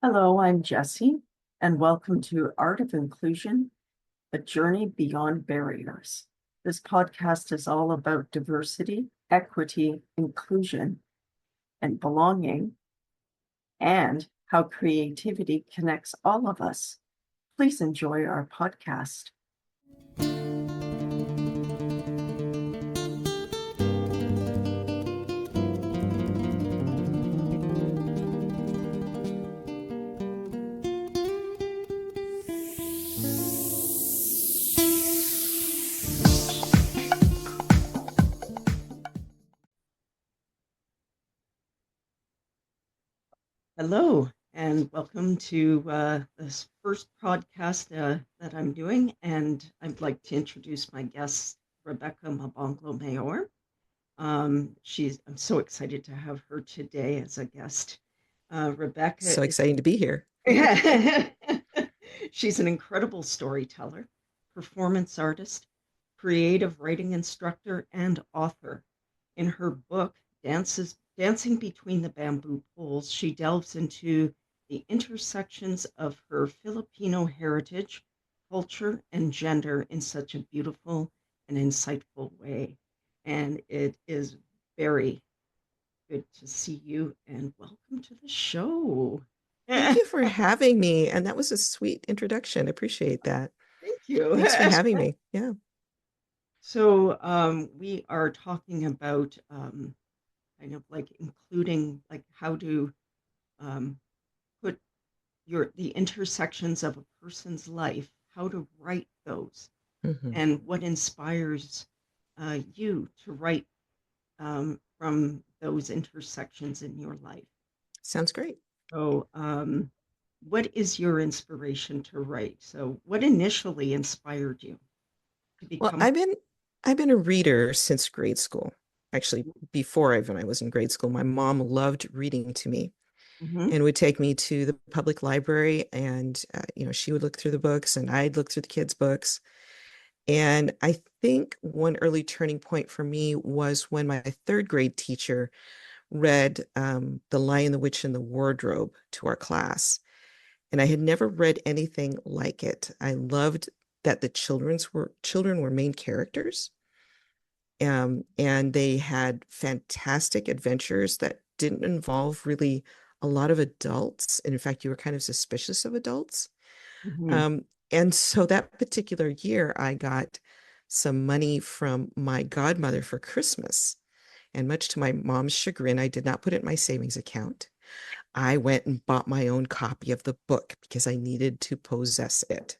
Hello, I'm Jessie, and welcome to Art of Inclusion, a journey beyond barriers. This podcast is all about diversity, equity, inclusion, and belonging, and how creativity connects all of us. Please enjoy our podcast. Hello, and welcome to this first podcast that I'm doing. And I'd like to introduce my guest, Rebecca Mabanglo-Mayor. I'm so excited to have her today as a guest. So Rebecca is exciting to be here. she's an incredible storyteller, performance artist, creative writing instructor, and author. In her book, Dancing Between the Bamboo Poles, she delves into the intersections of her Filipino heritage, culture, and gender in such a beautiful and insightful way. And it is very good to see you and welcome to the show. Thank Thank you for having me. And that was a sweet introduction. Appreciate that. you. Thanks for having me. Yeah. So we are talking about kind of like including like how to um, put the intersections of a person's life, how to write those, Hmm. and what inspires you to write from those intersections in your life. Sounds great. So, what is your inspiration to write? So, what initially inspired you to Well, become? I've been a reader since grade school. Actually, before even I was in grade school, my mom loved reading to me Mhm. and would take me to the public library and she would look through the books and I'd look through the kids' books. And I think one early turning point for me was when my third grade teacher read The Lion, the Witch, and the Wardrobe to our class. And I had never read anything like it. I loved that the children were main characters. And they had fantastic adventures that didn't involve really a lot of adults. And in fact, you were kind of suspicious of adults. Mhm. Um, and so that particular year, I got some money from my godmother for Christmas. And much to my mom's chagrin, I did not put it in my savings account. I went and bought my own copy of the book because I needed to possess it.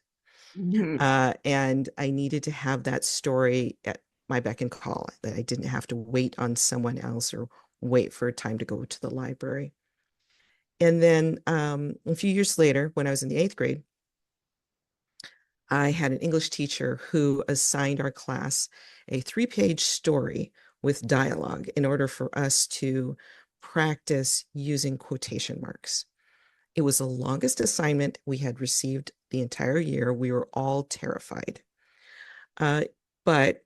Mhm. And I needed to have that story at my beck and call, that I didn't have to wait on someone else or wait for a time to go to the library. And then a few years later, when I was in the eighth grade, I had an English teacher who assigned our class a 3-page story with dialogue in order for us to practice using quotation marks. It was the longest assignment we had received the entire year. We were all terrified. Uh, but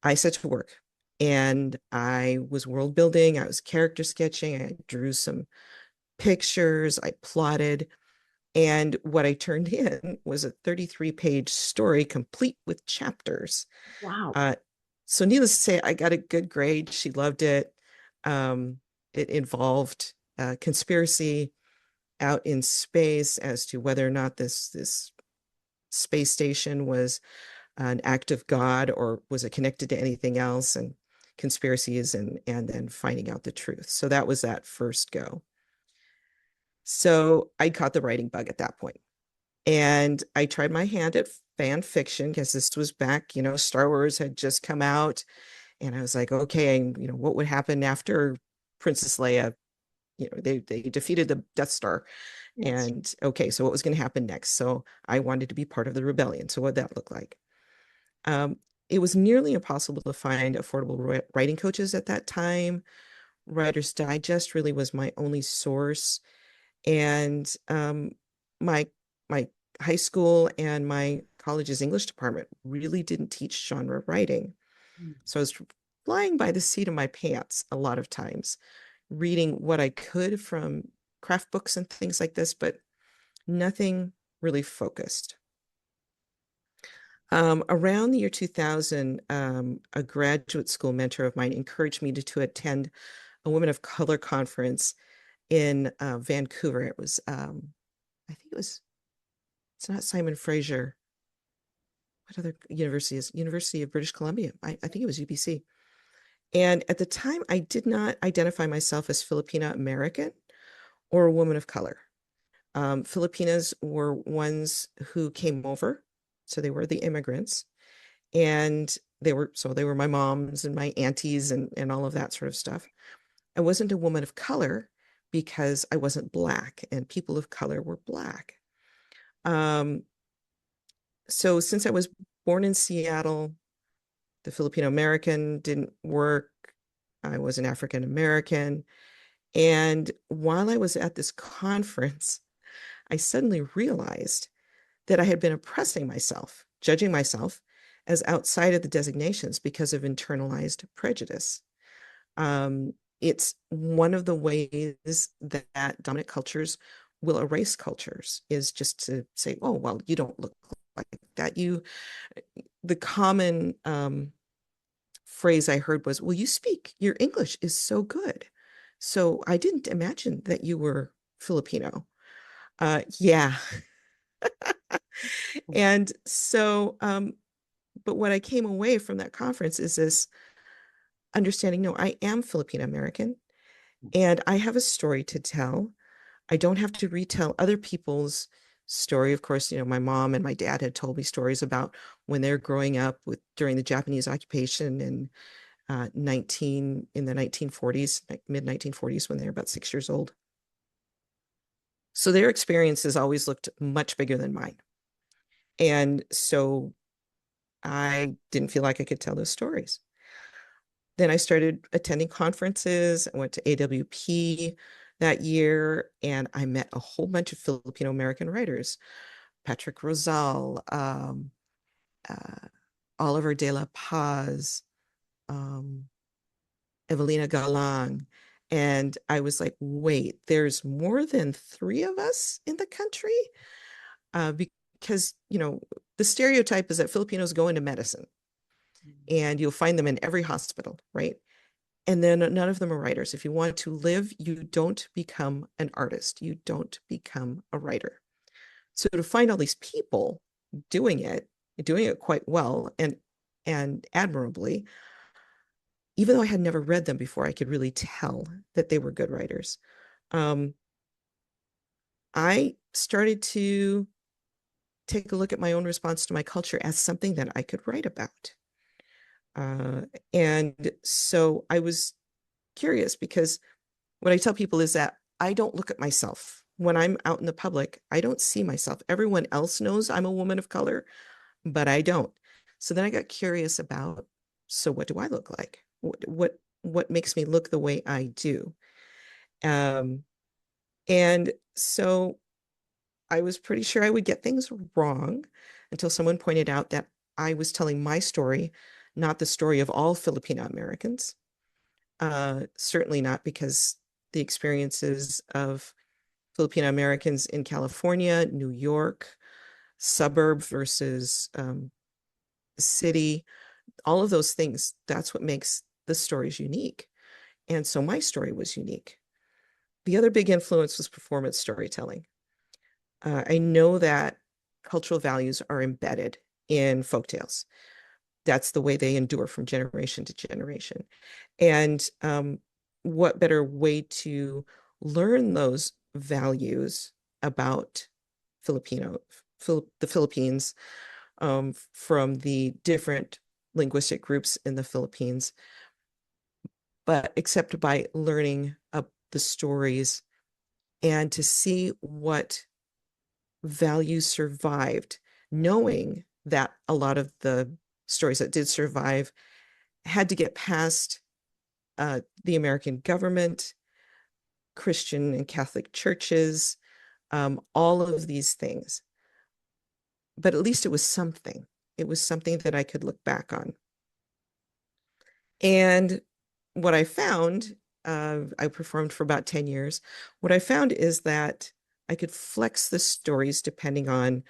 I set to work and I was world building, I was character sketching, I drew some pictures, I plotted. And what I turned in was a 33-page story complete with chapters. Wow. Uh, so, needless to say, I got a good grade. She loved it. It involved conspiracy out in space as to whether or not this space station was an act of God or was it connected to anything else, and conspiracies and then finding out the truth. So that was that first go. So I caught the writing bug at that point. And I tried my hand at fan fiction because this was back, Star Wars had just come out. And I was like, okay, what would happen after Princess Leia? They defeated the Death Star. Yes. And okay, so what was going to happen next? So I wanted to be part of the rebellion. So what would that look like? Um, it was nearly impossible to find affordable writing coaches at that time. Writer's Digest really was my only source. And my my high school and my college's English department really didn't teach genre writing. So I was flying by the seat of my pants a lot of times, reading what I could from craft books and things like this, but nothing really focused. Around the year 2000, a graduate school mentor of mine encouraged me to attend a Women of Color conference in Vancouver. It was, I think it's not Simon Fraser. What other university is? University of British Columbia. I think it was UBC. And at the time, I did not identify myself as Filipina-American or a woman of color. Filipinas were ones who came over, so they were the immigrants, and they were my moms and my aunties and all of that sort of stuff. I wasn't a woman of color because I wasn't Black, and people of color were Black. So since I was born in Seattle, the Filipino-American didn't work. I was an African American. And while I was at this conference, I suddenly realized that I had been oppressing myself, judging myself as outside of the designations because of internalized prejudice. It's one of the ways that dominant cultures will erase cultures, is just to say, oh, well, you don't look like that. The common phrase I heard was, well, your English is so good. So I didn't imagine that you were Filipino. Yeah. And so, but what I came away from that conference is this understanding, no, I am Filipino American and I have a story to tell. I don't have to retell other people's story. Of course, my mom and my dad had told me stories about when they're growing up during the Japanese occupation in the 1940s, mid 1940s, when they were about 6 years old. So their experiences always looked much bigger than mine. And so I didn't feel like I could tell those stories. Then I started attending conferences. I went to AWP that year, and I met a whole bunch of Filipino American writers, Patrick Rosal, Oliver de la Paz, Evelina Galang. And I was like, wait, there's more than 3 of us in the country? Because, the stereotype is that Filipinos go into medicine and you'll find them in every hospital, right? And then none of them are writers. If you want to live, you don't become an artist. You don't become a writer. So to find all these people doing it quite well and admirably, even though I had never read them before, I could really tell that they were good writers. I started to take a look at my own response to my culture as something that I could write about. And so I was curious, because what I tell people is that I don't look at myself. When I'm out in the public, I don't see myself. Everyone else knows I'm a woman of color, but I don't. So then I got curious about, so what do I look like? What makes me look the way I do? And so I was pretty sure I would get things wrong until someone pointed out that I was telling my story, not the story of all Filipino Americans. Certainly not, because the experiences of Filipino Americans in California, New York, suburb versus city, all of those things, that's what makes the stories unique. And so my story was unique. The other big influence was performance storytelling. I know that cultural values are embedded in folktales. That's the way they endure from generation to generation. And what better way to learn those values about the Philippines, from the different linguistic groups in the Philippines, but except by learning the stories and to see what values survived, knowing that a lot of the stories that did survive had to get past the American government, Christian and Catholic churches, all of these things. But at least it was something. It was something that I could look back on. And what I found I performed for about 10 years. What I found is that I could flex the stories depending on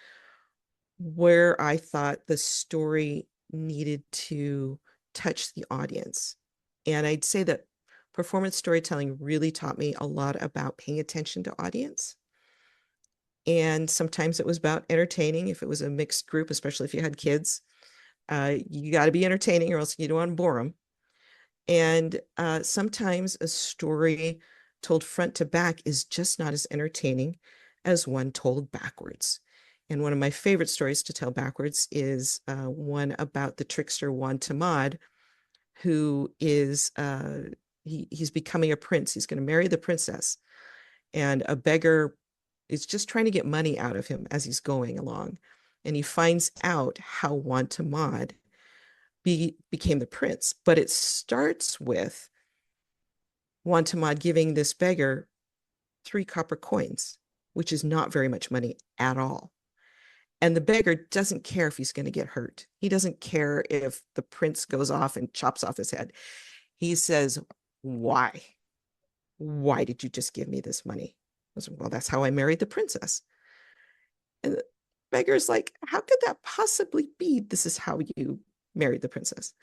where I thought the story needed to touch the audience. And I'd say that performance storytelling really taught me a lot about paying attention to audience. And sometimes it was about entertaining. If it was a mixed group, especially if you had kids, you got to be entertaining or else you don't want to bore them. And sometimes a story told front to back is just not as entertaining as one told backwards. And one of my favorite stories to tell backwards is one about the trickster Juan Tamad, who is he's becoming a prince. He's going to marry the princess, and a beggar is just trying to get money out of him as he's going along. And he finds out how Juan Tamad became the prince. But it starts with Wantamad giving this beggar 3 copper coins, which is not very much money at all. And the beggar doesn't care if he's going to get hurt. He doesn't care if the prince goes off and chops off his head. He says, why? Why did you just give me this money? I said, well, that's how I married the princess. And the beggar's like, how could that possibly be? This is how you married the princess.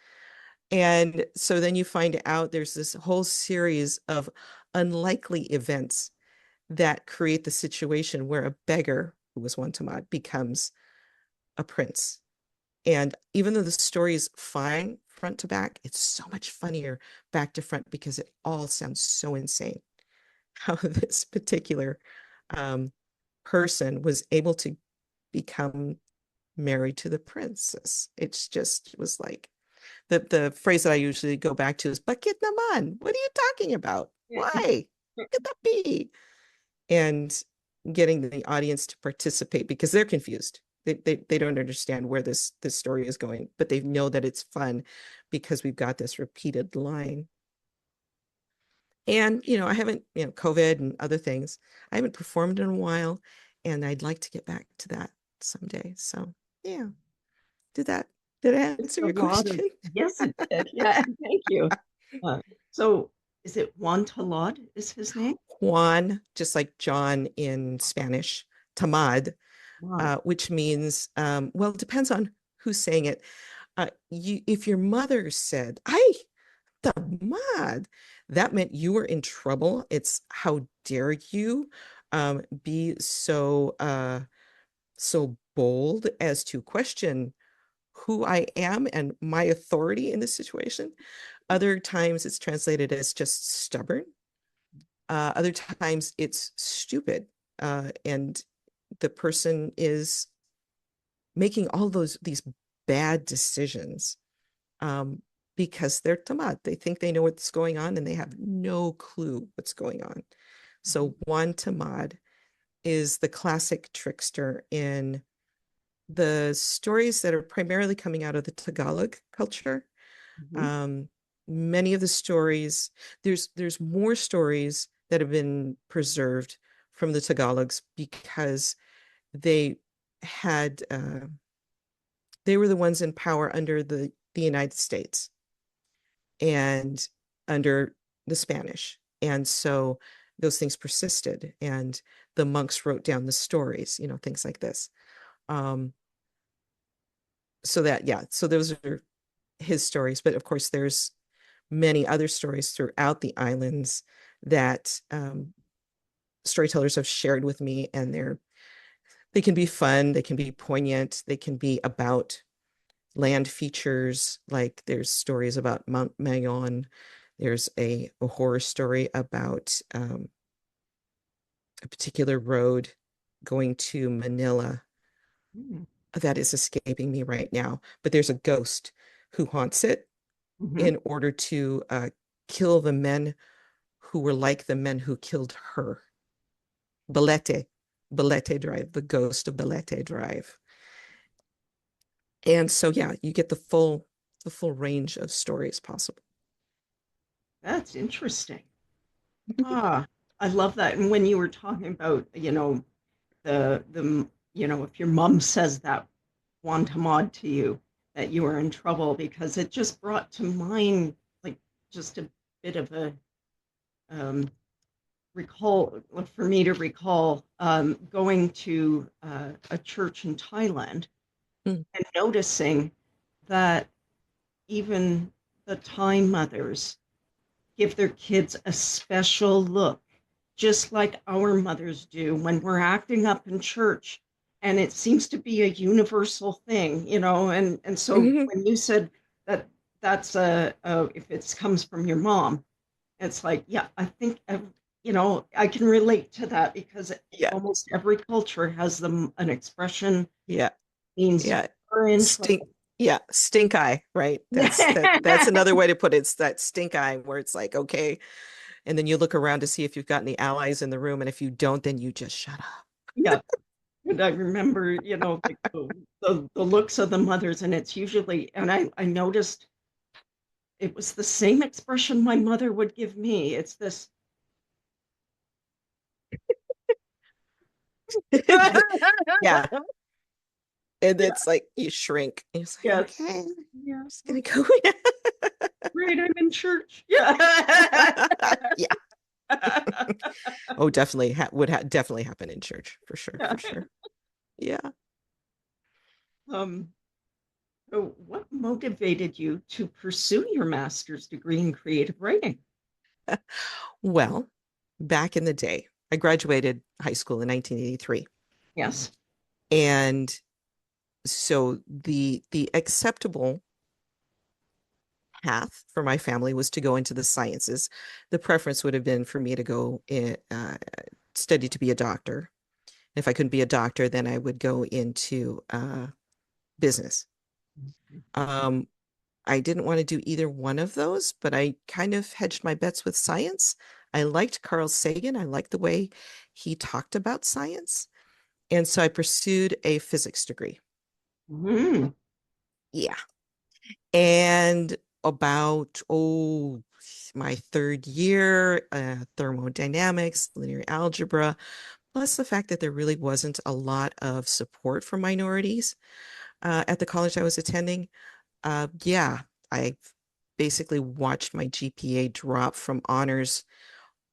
And so then you find out there's this whole series of unlikely events that create the situation where a beggar, who was one Tamad, becomes a prince. And even though the story is fine front to back, it's so much funnier back to front because it all sounds so insane. How this particular person was able to become married to the princess. It's just, it was like, the phrase that I usually go back to is "Bakit naman? What are you talking about? Why? What could that be?" And getting the audience to participate because they're confused. They don't understand where this story is going, but they know that it's fun because we've got this repeated line. And I haven't, COVID and other things, I haven't performed in a while, and I'd like to get back to that someday. So yeah, did I It's answer a your lot of, question? yes, it did. Yeah, thank you. So is it Juan Talad is his name? Juan, just like John in Spanish, Tamad, Talad. which means, well, it depends on who's saying it. If your mother said, "Ay, Tamad," that meant you were in trouble. It's how dare you be so bold as to question who I am and my authority in this situation. Other times it's translated as just stubborn. Other times it's stupid, and the person is making all these bad decisions because they're tamad. They think they know what's going on and they have no clue what's going on. So Juan Tamad is the classic trickster in the stories that are primarily coming out of the Tagalog culture. Mhm. Um, Many of the stories, there's more stories that have been preserved from the Tagalogs because they had they were the ones in power under the United States and under the Spanish. And so those things persisted, and the monks wrote down the stories, things like this. Um, so that, yeah, so those are his stories. But of course, there's many other stories throughout the islands that storytellers have shared with me, and they can be fun, they can be poignant, they can be about land features. Like there's stories about Mount Mayon. There's a horror story about a particular road going to Manila Mhm. that is escaping me right now. But there's a ghost who haunts it Mhm. in order to kill the men who were like the men who killed her. Balete, Balete Drive, the ghost of Balete Drive. And so yeah, you get the full range of stories possible. That's interesting. Ah, I love that. And when you were talking about, if your mom says that wantamad to you, that you are in trouble, because it just brought to mind like just a bit of a um, recall for me to recall going to a church in Thailand Mm. and noticing that even the Thai mothers give their kids a special look, just like our mothers do when we're acting up in church. And it seems to be a universal thing, and so Mhm. when you said that that's if it comes from your mom, it's like, yeah, I think, I can relate to that because Yeah, almost every culture has an expression yeah, means yeah. you're in Stink, trouble. yeah, stink eye, right? That's another way to put it. It's that stink eye where it's like, okay, and then you look around to see if you've got any allies in the room, and if you don't, then you just shut up. Yeah. And I remember, like the looks of the mothers, and it's usually, and I noticed it was the same expression my mother would give me. It's this, Yeah, and it's like you shrink. And it's like, yes, okay, I'm yeah, just gonna okay, go. great, I'm in church. Yeah. Yeah. Oh, definitely definitely happen in church for sure, Yeah. for sure. Yeah. Um, so what motivated you to pursue your master's degree in creative writing? Well, back in the day, I graduated high school in 1983. Yes. And so the acceptable path for my family was to go into the sciences. The preference would have been for me to go study to be a doctor. If I couldn't be a doctor, then I would go into business. Um, I didn't want to do either one of those, but I kind of hedged my bets with science. I liked Carl Sagan. I liked the way he talked about science. And so I pursued a physics degree. Mhm. Yeah. And about, my third year, thermodynamics, linear algebra, plus the fact that there really wasn't a lot of support for minorities at the college I was attending. Yeah, I basically watched my GPA drop from honors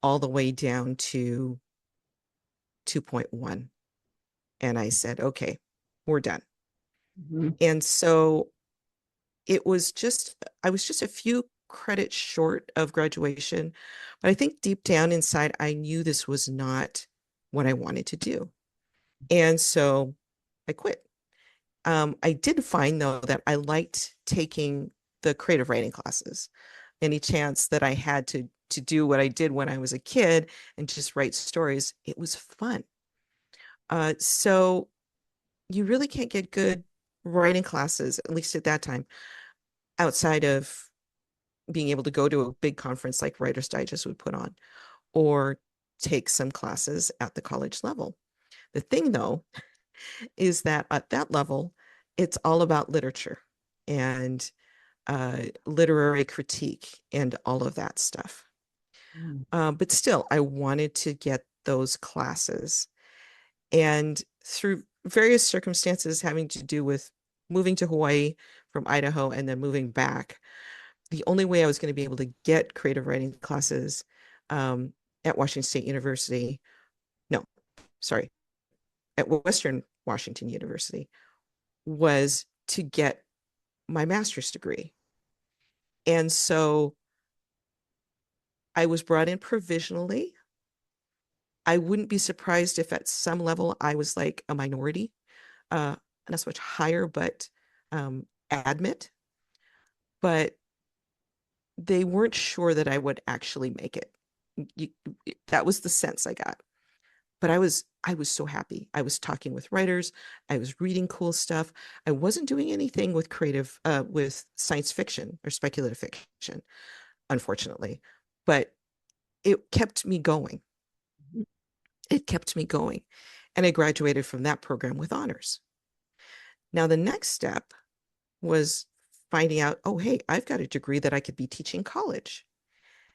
all the way down to 2.1. And I said, okay, we're done. Mhm. And so I was just a few credits short of graduation, but I think deep down inside, I knew this was not what I wanted to do. And so I quit. I did find though that I liked taking the creative writing classes. Any chance that I had to do what I did when I was a kid and just write stories, it was fun. So you really can't get good writing classes, at least at that time, outside of being able to go to a big conference like Writer's Digest would put on, or take some classes at the college level. The thing, though, is that at that level, it's all about literature and literary critique and all of that stuff. Mhm. But still, I wanted to get those classes. And through various circumstances having to do with moving to Hawaii from Idaho and then moving back, the only way I was going to be able to get creative writing classes um, at Washington State University, no, sorry, at Western Washington University, was to get my master's degree. And so I was brought in provisionally. I wouldn't be surprised if at some level I was like a minority, not so much higher, but admit. But they weren't sure that I would actually make it. You, that was the sense I got. But I was so happy. I was talking with writers. I was reading cool stuff. I wasn't doing anything with science fiction or speculative fiction, unfortunately. But it kept me going. It kept me going. And I graduated from that program with honors. Now, the next step was finding out, oh, hey, I've got a degree that I could be teaching college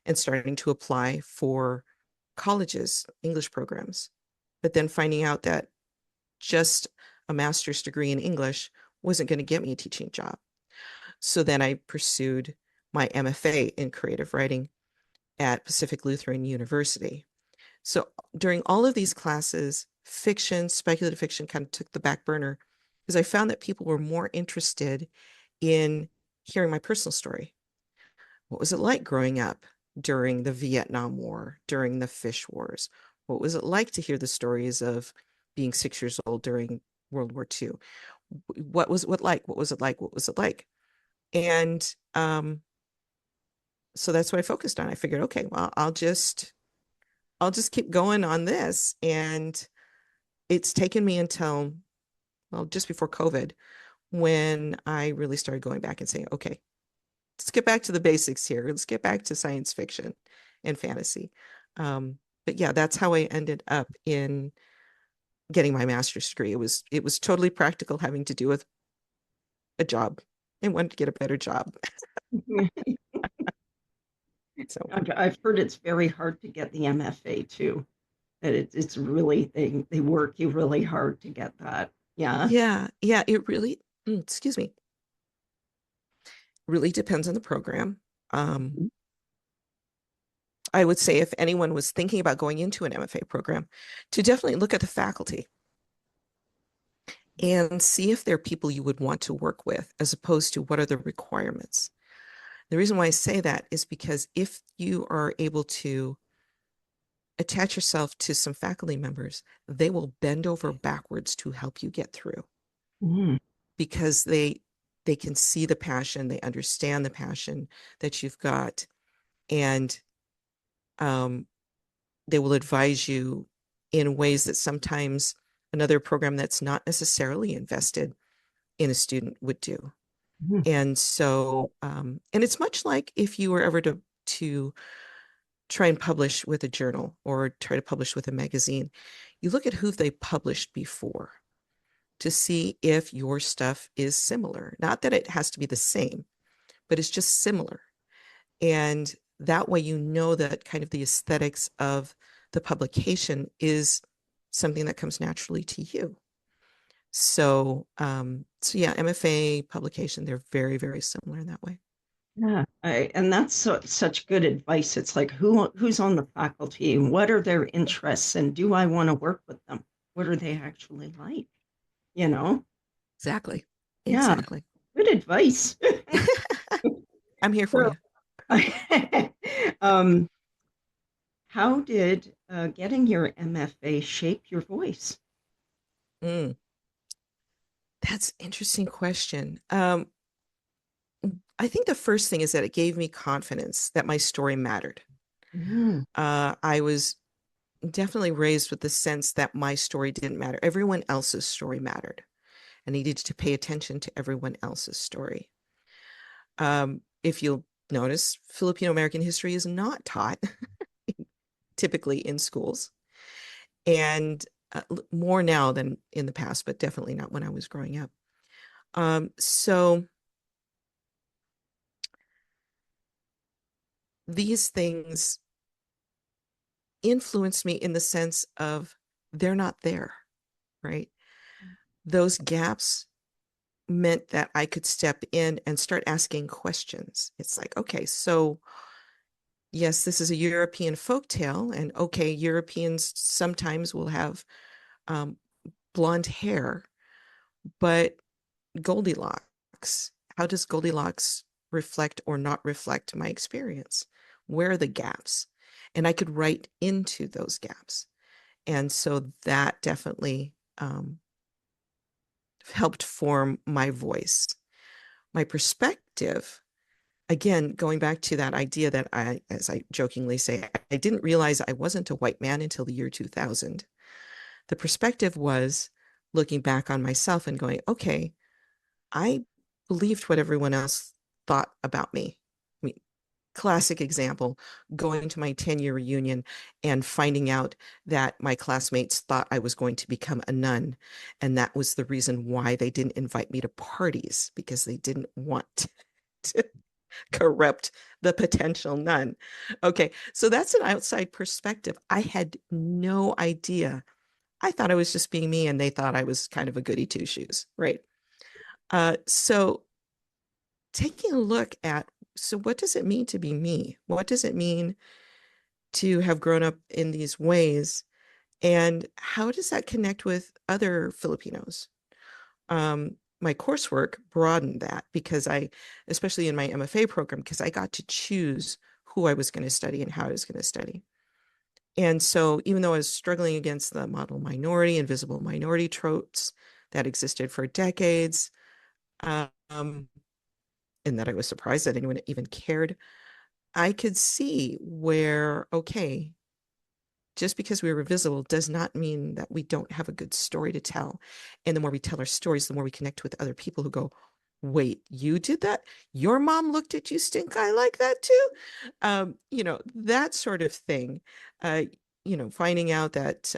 and starting to apply for colleges, English programs. But then finding out that just a master's degree in English wasn't going to get me a teaching job. So then I pursued my MFA in creative writing at Pacific Lutheran University. So during all of these classes, fiction, speculative fiction kind of took the back burner because I found that people were more interested in hearing my personal story. What was it like growing up during the Vietnam War, during the fish wars? What was it like to hear the stories of being 6 years old during World War II? What was what like? What was it like? What was it like? And so that's what I focused on. I figured, okay, well, I'll just keep going on this. And it's taken me until, well, just before COVID, when I really started going back and saying, okay, let's get back to the basics here. Let's get back to science fiction and fantasy. But yeah, that's how I ended up in getting my master's degree. It was totally practical, having to do with a job. I wanted to get a better job. So I've heard it's very hard to get the MFA too. That it's really they work you really hard to get that. Yeah. yeah, it really, excuse me, really depends on the program. Um, Mhm. I would say if anyone was thinking about going into an MFA program, to definitely look at the faculty and see if they're people you would want to work with, as opposed to what are the requirements. The reason why I say that is because if you are able to attach yourself to some faculty members, they will bend over backwards to help you get through, Mm. because they can see the passion, they understand the passion that you've got, and um, they will advise you in ways that sometimes another program that's not necessarily invested in a student would do. Mm. And so, and it's much like if you were ever to try and publish with a journal or try to publish with a magazine, you look at who they published before to see if your stuff is similar. Not that it has to be the same, but it's just similar. And that way, you know that kind of the aesthetics of the publication is something that comes naturally to you. So yeah, MFA publication, they're very, very similar in that way. Yeah, and that's such good advice. It's like who's on the faculty and what are their interests and do I want to work with them? What are they actually like? You know? Exactly. Yeah, Exactly. good advice. I'm here for So, you. um, how did getting your MFA shape your voice? Mm, that's an interesting question. I think the first thing is that it gave me confidence that my story mattered. Mm. I was definitely raised with the sense that my story didn't matter. Everyone else's story mattered. I needed to pay attention to everyone else's story. If you'll notice, Filipino-American history is not taught typically in schools, and more now than in the past, but definitely not when I was growing up. So these things influenced me in the sense of they're not there, right? Those gaps meant that I could step in and start asking questions. It's like, okay, so yes, this is a European folktale, and okay, Europeans sometimes will have um, blonde hair, but Goldilocks, how does Goldilocks reflect or not reflect my experience? Where are the gaps? And I could write into those gaps. And so that definitely helped form my voice. My perspective, again, going back to that idea that as I jokingly say, I didn't realize I wasn't a white man until the year 2000. The perspective was looking back on myself and going, okay, I believed what everyone else thought about me. I mean, classic example, going to my 10-year reunion and finding out that my classmates thought I was going to become a nun. And that was the reason why they didn't invite me to parties, because they didn't want to corrupt the potential nun. Okay, so that's an outside perspective. I had no idea. I thought I was just being me, and they thought I was kind of a goody two shoes, right? So taking a look at, so what does it mean to be me? What does it mean to have grown up in these ways. And how does that connect with other Filipinos? My coursework broadened that because especially in my MFA program, because I got to choose who I was going to study and how I was going to study. And so even though I was struggling against the model minority and visible minority tropes that existed for decades, um, and that I was surprised that anyone even cared, I could see where, okay, just because we were visible does not mean that we don't have a good story to tell. And the more we tell our stories, the more we connect with other people who go, wait, you did that? Your mom looked at you stink eye like that too? That sort of thing. Uh, finding out that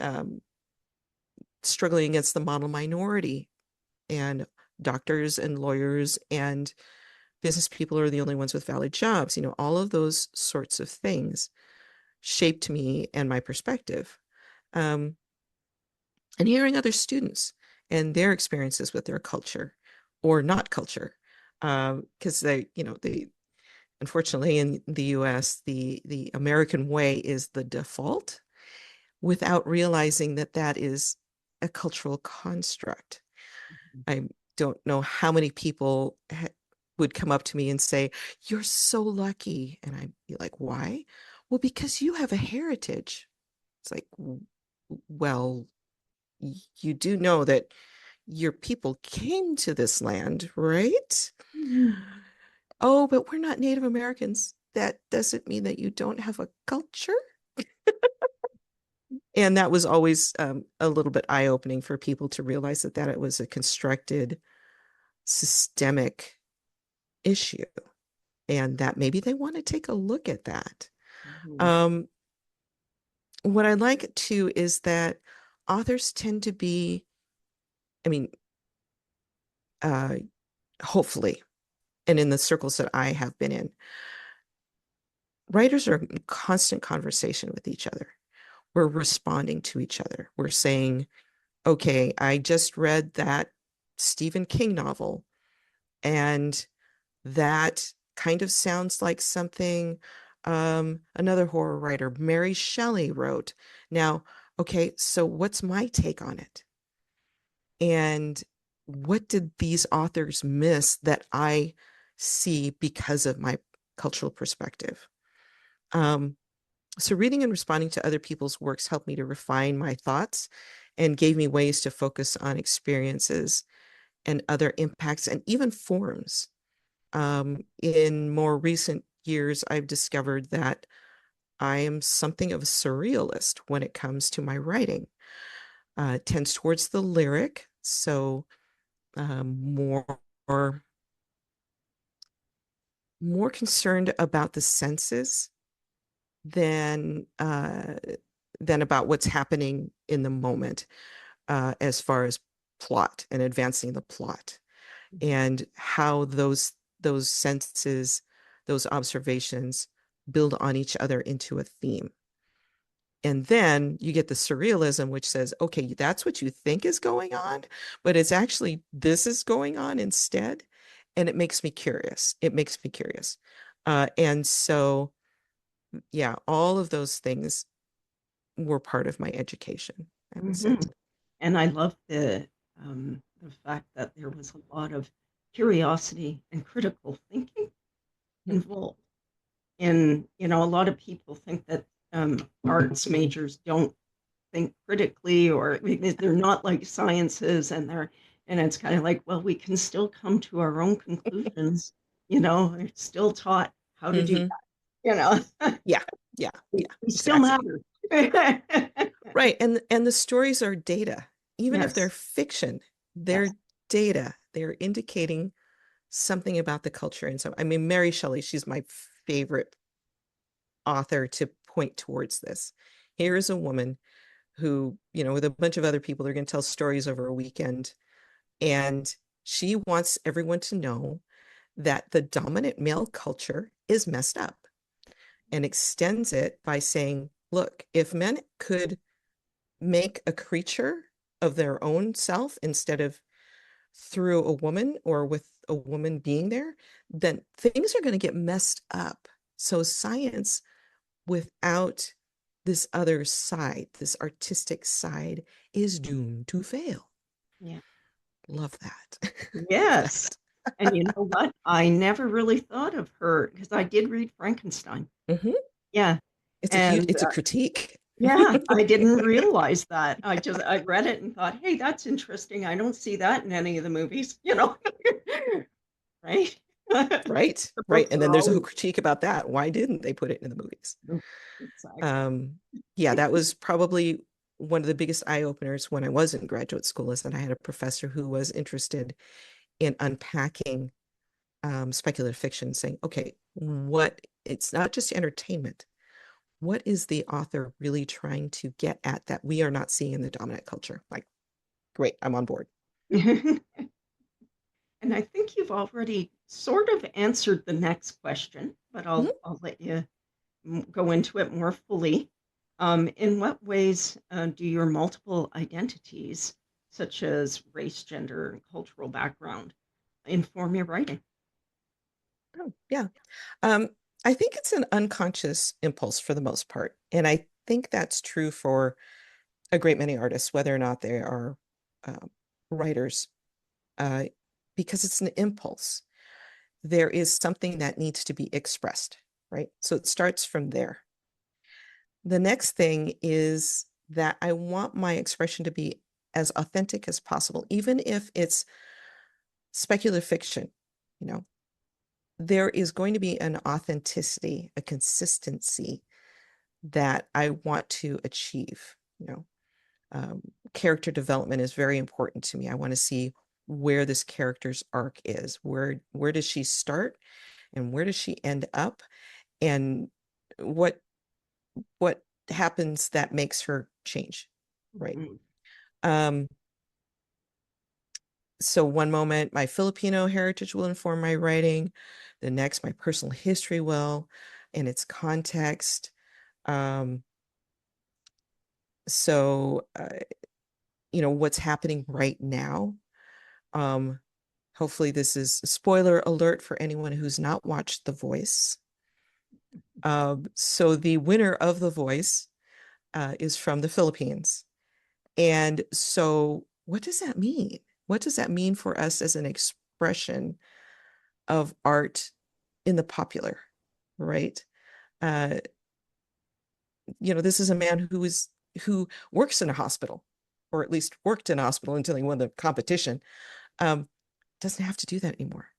struggling against the model minority and doctors and lawyers and business people are the only ones with valid jobs, all of those sorts of things shaped me and my perspective. Um, and hearing other students and their experiences with their culture or not culture. Because they unfortunately in the US, the American way is the default without realizing that that is a cultural construct. I don't know how many people would come up to me and say, "You're so lucky." And I'd be like, "Why?" "Well, because you have a heritage." It's like, well, you do know that your people came to this land, right? Mhm. Oh, but we're not Native Americans. That doesn't mean that you don't have a culture. And that was always a little bit eye-opening for people to realize that it was a constructed systemic issue and that maybe they want to take a look at that. Mhm. Um, what I like too is that authors tend to be, I mean, uh, hopefully, and in the circles that I have been in, writers are in constant conversation with each other. We're responding to each other. We're saying, okay, I just read that Stephen King novel, and that kind of sounds like something another horror writer, Mary Shelley, wrote. Now, okay, so what's my take on it? And what did these authors miss that I see because of my cultural perspective? Um, so reading and responding to other people's works helped me to refine my thoughts and gave me ways to focus on experiences and other impacts and even forms. In more recent years, I've discovered that I am something of a surrealist when it comes to my writing. It tends towards the lyric, so more more concerned about the senses than than about what's happening in the moment, as far as plot and advancing the plot and how those senses, those observations build on each other into a theme. And then you get the surrealism, which says, okay, that's what you think is going on, but it's actually this is going on instead. And it makes me curious. It makes me curious. And so, yeah, all of those things were part of my education, I would say. Mhm. And I love the fact that there was a lot of curiosity and critical thinking involved. And a lot of people think that arts majors don't think critically, or they're not like sciences, and it's kind of like, well, we can still come to our own conclusions. It's still taught how to do Mm-hmm. that. Yeah, yeah, We, yeah, we still exactly. matter. Right. And the stories are data. Even if they're Yes, fiction, yes. they're data. They're indicating something about the culture. And so, I mean, Mary Shelley, she's my favorite author to point towards this. Here is a woman who, with a bunch of other people, they're going to tell stories over a weekend. And she wants everyone to know that the dominant male culture is messed up and extends it by saying, look, if men could make a creature of their own self instead of through a woman or with a woman being there, then things are going to get messed up. So science without this other side, this artistic side, is doomed to fail. Yeah. Love that. Love Yes. that. And you know what? I never really thought of her because I did read Frankenstein. Mhm. Yeah. And It's a critique. yeah, I didn't realize that. I read it and thought, hey, that's interesting. I don't see that in any of the movies, right? Right, The right. books And then are there's a whole always critique about that. Why didn't they put it in the movies? exactly. Um, yeah, that was probably one of the biggest eye openers when I was in graduate school, is that I had a professor who was interested in unpacking speculative fiction, saying, okay, it's not just entertainment. What is the author really trying to get at that we are not seeing in the dominant culture? Like, great, I'm on board. And I think you've already sort of answered the next question, but Mhm. I'll let you go into it more fully. In what ways do your multiple identities, such as race, gender, and cultural background, inform your writing? Oh, yeah. Um, I think it's an unconscious impulse for the most part. And I think that's true for a great many artists, whether or not they are um, writers, uh, because it's an impulse. There is something that needs to be expressed, right? So it starts from there. The next thing is that I want my expression to be as authentic as possible, even if it's speculative fiction, you know, there is going to be an authenticity, a consistency that I want to achieve. Um, Character development is very important to me. I want to see where this character's arc is. Where does she start and where does she end up? And what what happens that makes her change, right? Mm. Um, so one moment my Filipino heritage will inform my writing, the next my personal history will, and its context. Um, so what's happening right now. Um, Hopefully this is a spoiler alert for anyone who's not watched The Voice. So the winner of The Voice is from the Philippines. And so what does that mean? What does that mean for us as an expression of art in the popular, right? Uh, this is a man who works in a hospital, or at least worked in a hospital until he won the competition. Um, doesn't have to do that anymore.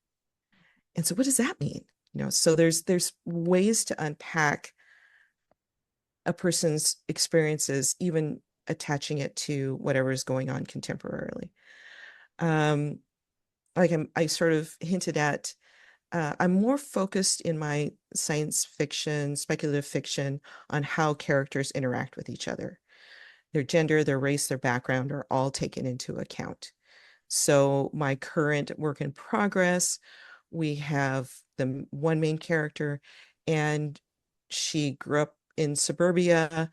And so what does that mean? So there's ways to unpack a person's experiences, even attaching it to whatever is going on contemporarily. Um, I sort of hinted at, I'm more focused in my science fiction, speculative fiction on how characters interact with each other. Their gender, their race, their background are all taken into account. So my current work in progress, we have the one main character, and she grew up in suburbia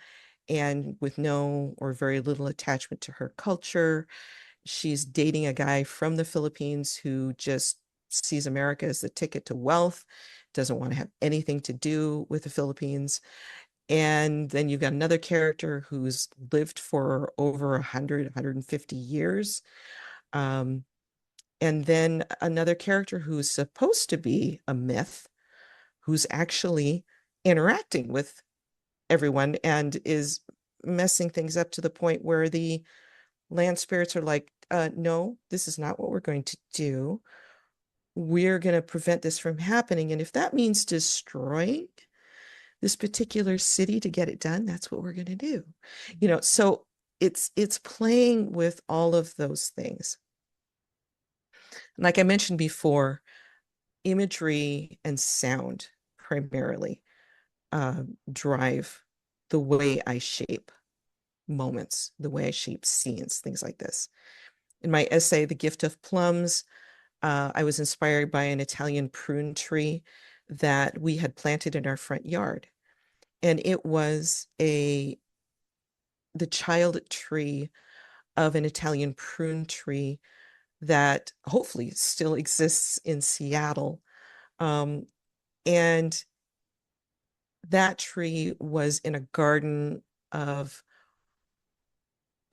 and with no or very little attachment to her culture. She's dating a guy from the Philippines who just sees America as the ticket to wealth, doesn't want to have anything to do with the Philippines. And then you've got another character who's lived for over 150 years. Um, and then another character who's supposed to be a myth, who's actually interacting with everyone and is messing things up to the point where the land spirits are like, no, this is not what we're going to do. We're going to prevent this from happening. And if that means destroying this particular city to get it done, that's what we're going to do. So it's playing with all of those things. And like I mentioned before, imagery and sound primarily drive the way I shape moments, the way I shape scenes, things like this. In my essay, The Gift of Plums, I was inspired by an Italian prune tree that we had planted in our front yard. And it was the child tree of an Italian prune tree that hopefully still exists in Seattle. And that tree was in a garden of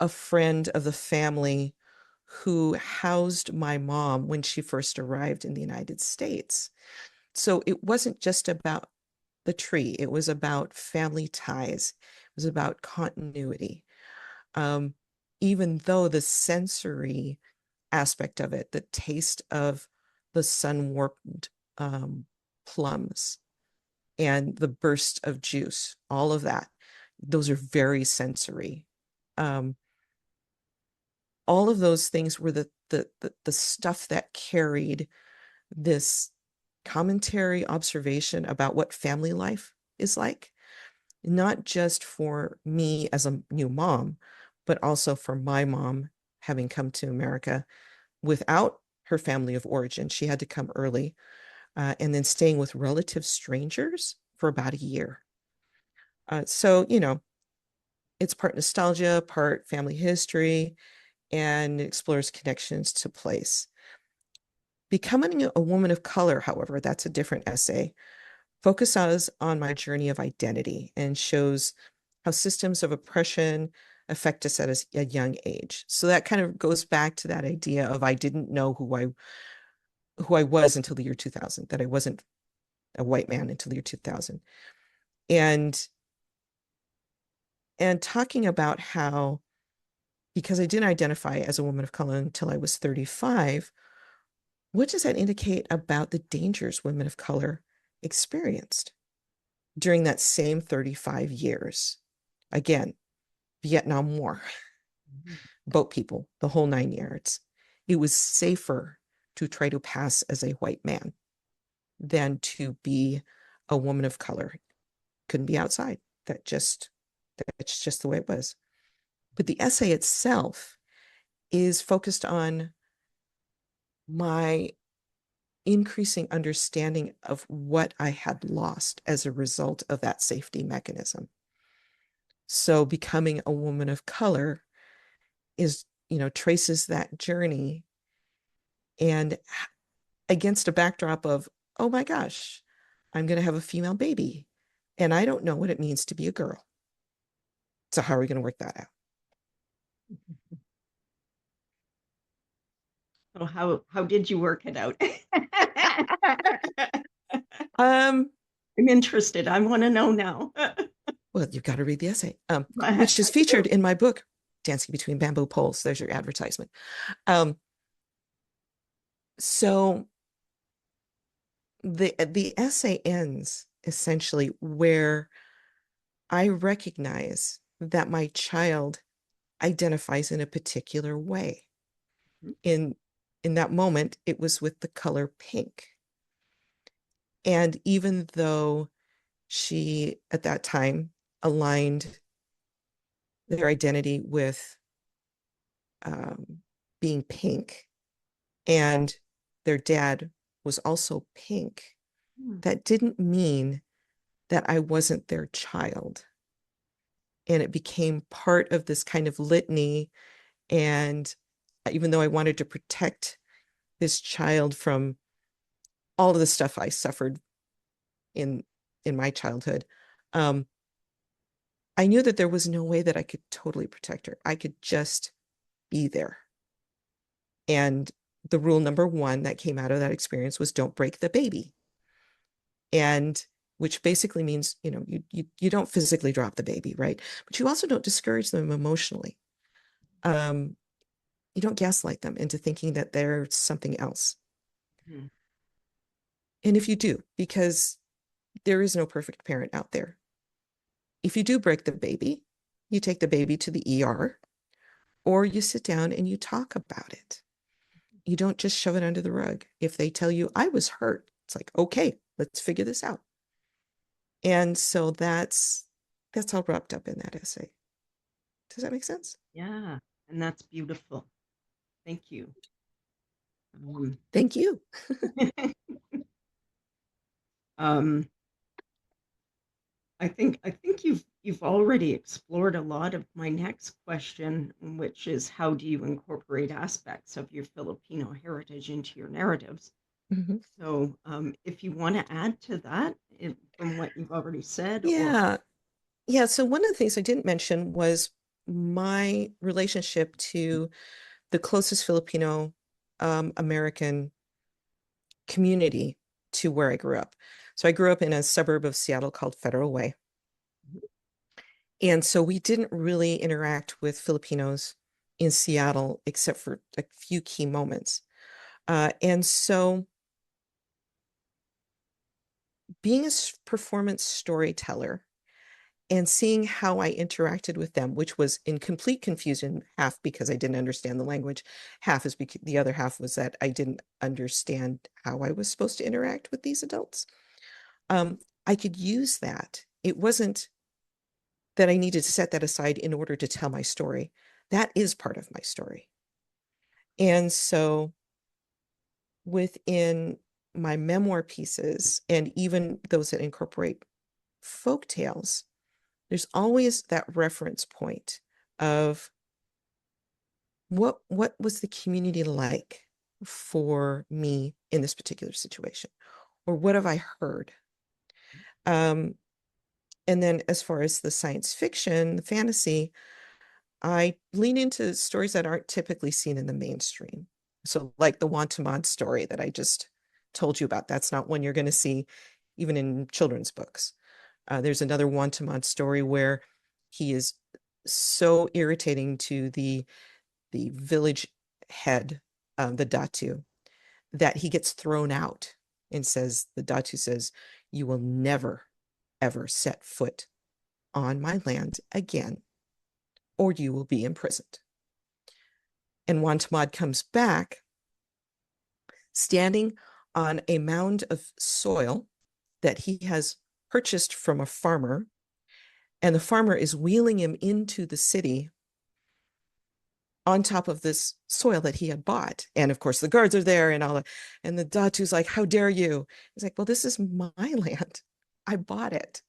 a friend of the family who housed my mom when she first arrived in the United States. So it wasn't just about the tree, it was about family ties, it was about continuity. Um, Even though the sensory aspect of it, the taste of the sun warped plums and the burst of juice, all of that, those are very sensory. Um, all of those things were the stuff that carried this commentary observation about what family life is like, not just for me as a new mom, but also for my mom having come to America without her family of origin. She had to come early, and then staying with relative strangers for about a year. So, it's part nostalgia, part family history, and explores connections to place. Becoming a woman of color, however, that's a different essay, focuses on my journey of identity and shows how systems of oppression affect us at a young age. So that kind of goes back to that idea of I didn't know who I was until the year 2000, that I wasn't a white man until the year 2000. And talking about how, because I didn't identify as a woman of color until I was 35, what does that indicate about the dangers women of color experienced during that same 35 years? Again, Vietnam War, boat people, the whole 9 yards. It was safer to try to pass as a white man than to be a woman of color. Couldn't be outside. That's just the way it was. But the essay itself is focused on my increasing understanding of what I had lost as a result of that safety mechanism. So becoming a woman of color is, traces that journey, and against a backdrop of, oh my gosh, I'm going to have a female baby and I don't know what it means to be a girl. So how are we going to work that out? So how did you work it out? Um, I'm interested. I want to know now. well, you've got to read the essay, I which is featured in my book, Dancing Between Bamboo Poles. There's your advertisement. So the essay ends essentially where I recognize that my child identifies in a particular way. In that moment, it was with the color pink. And even though she at that time aligned their identity with being pink, and their dad was also pink, that didn't mean that I wasn't their child. And it became part of this kind of litany. And even though I wanted to protect this child from all of the stuff I suffered in my childhood, um, I knew that there was no way that I could totally protect her. I could just be there. And the rule number one that came out of that experience was don't break the baby. And which basically means, you don't physically drop the baby, right? But you also don't discourage them emotionally. You don't gaslight them into thinking that they're something else. Mhm. And if you do, because there is no perfect parent out there, if you do break the baby, you take the baby to the ER, or you sit down and you talk about it. You don't just shove it under the rug. If they tell you, I was hurt, it's like, okay, let's figure this out. And so that's all wrapped up in that essay. Does that make sense? Yeah, and that's beautiful. Thank you. Um, Thank you. um, I think you've already explored a lot of my next question, which is how do you incorporate aspects of your Filipino heritage into your narratives? Mhm. So, if you want to add to that, from what you've already said, or Yeah. Yeah. So one of the things I didn't mention was my relationship to the closest Filipino American community to where I grew up. So I grew up in a suburb of Seattle called Federal Way. And so we didn't really interact with Filipinos in Seattle except for a few key moments. And so being a performance storyteller and seeing how I interacted with them, which was in complete confusion, half because I didn't understand the language, half is because the other half was that I didn't understand how I was supposed to interact with these adults. Um, I could use that. It wasn't that I needed to set that aside in order to tell my story. That is part of my story. And so within my memoir pieces and even those that incorporate folk tales, there's always that reference point of what was the community like for me in this particular situation, or what have I heard. Um, and then as far as the science fiction, the fantasy, I lean into stories that aren't typically seen in the mainstream. So like the Wantamad story that I just told you about, that's not one you're going to see even in children's books. There's another Wantamad story where he is so irritating to the village head, the Datu, that he gets thrown out and says, the Datu says, you will never, ever set foot on my land again, or you will be imprisoned. And Wantamad comes back standing on a mound of soil that he has purchased from a farmer, and the farmer is wheeling him into the city on top of this soil that he had bought. And of course, the guards are there and all, and the Datu's like, how dare you? He's like, well, this is my land. I bought it.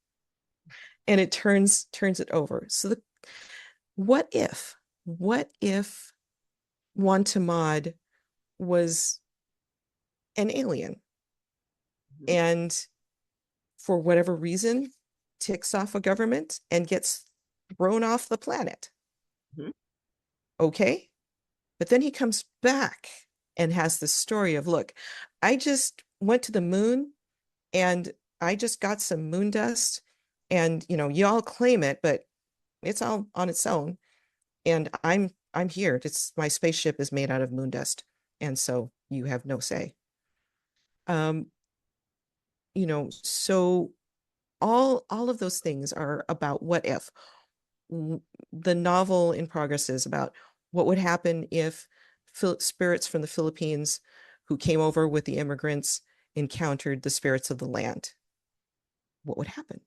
And it turns it over. So what if Wantamad was an alien and for whatever reason ticks off a government and gets thrown off the planet? Mhm. Okay. But then he comes back and has this story of, look, I just went to the moon and I just got some moon dust, and y'all claim it, but it's all on its own. And I'm here. It's my spaceship is made out of moon dust. And so you have no say. Um, so all of those things are about what if. The novel in progress is about what would happen if spirits from the Philippines who came over with the immigrants encountered the spirits of the land. What would happen?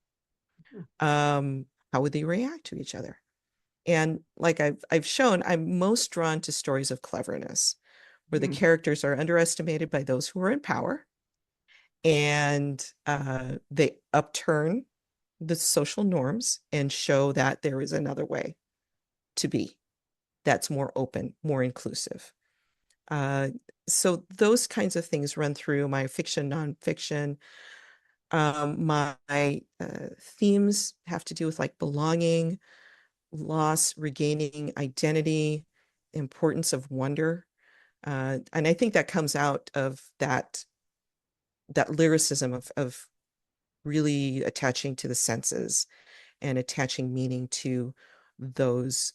How would they react to each other? And like I've shown, I'm most drawn to stories of cleverness, where the Mhm. characters are underestimated by those who are in power, and they upturn the social norms and show that there is another way to be that's more open, more inclusive. Uh, so those kinds of things run through my fiction, nonfiction. My themes have to do with like belonging, loss, regaining identity, importance of wonder. And I think that comes out of that lyricism of really attaching to the senses and attaching meaning to those